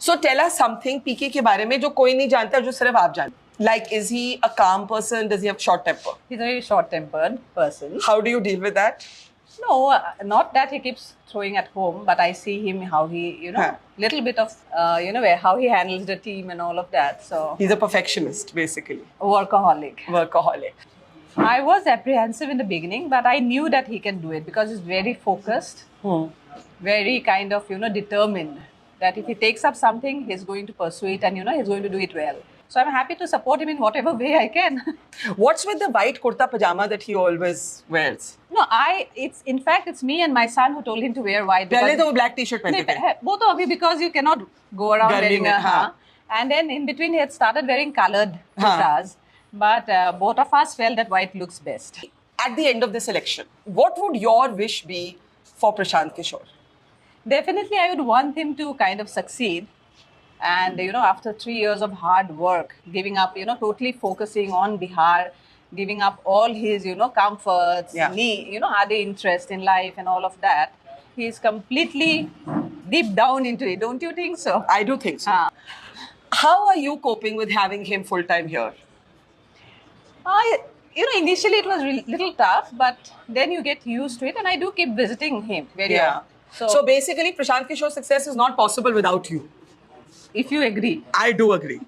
So tell us something PK के बारे में जो कोई नहीं जानता, जो सिर्फ आप जानते. Like, is he a calm person? Does he have short temper? He's a very short-tempered person. How do you deal with that? No, not that he keeps throwing at home, but I see him how he, little bit of, how he handles the team and all of that. So He's a perfectionist, basically. workaholic. Workaholic. I was apprehensive in the beginning, but I knew that he can do it because he's very focused, very kind of, determined that if he takes up something, he's going to pursue it and, he's going to do it well. So I'm happy to support him in whatever way I can. What's with the white kurta pajama that he always wears? No, in fact, it's me and my son who told him to wear white. पहले तो वो black t-shirt पहनते थे. Both of you, because you cannot go around गर्मी wearing में, हाँ. And then in between he had started wearing colored kurtas. But both of us felt that white looks best. At the end of this election, what would your wish be for Prashant Kishore? Definitely, I would want him to kind of succeed. And, after 3 years of hard work, giving up, totally focusing on Bihar, giving up all his, comforts, other interest in life and all of that, he's completely deep down into it. Don't you think so? I do think so. How are you coping with having him full-time here? Initially it was little tough, but then you get used to it, and I do keep visiting him very often. So basically, Prashant Kishore's success is not possible without you. If you agree. I do agree.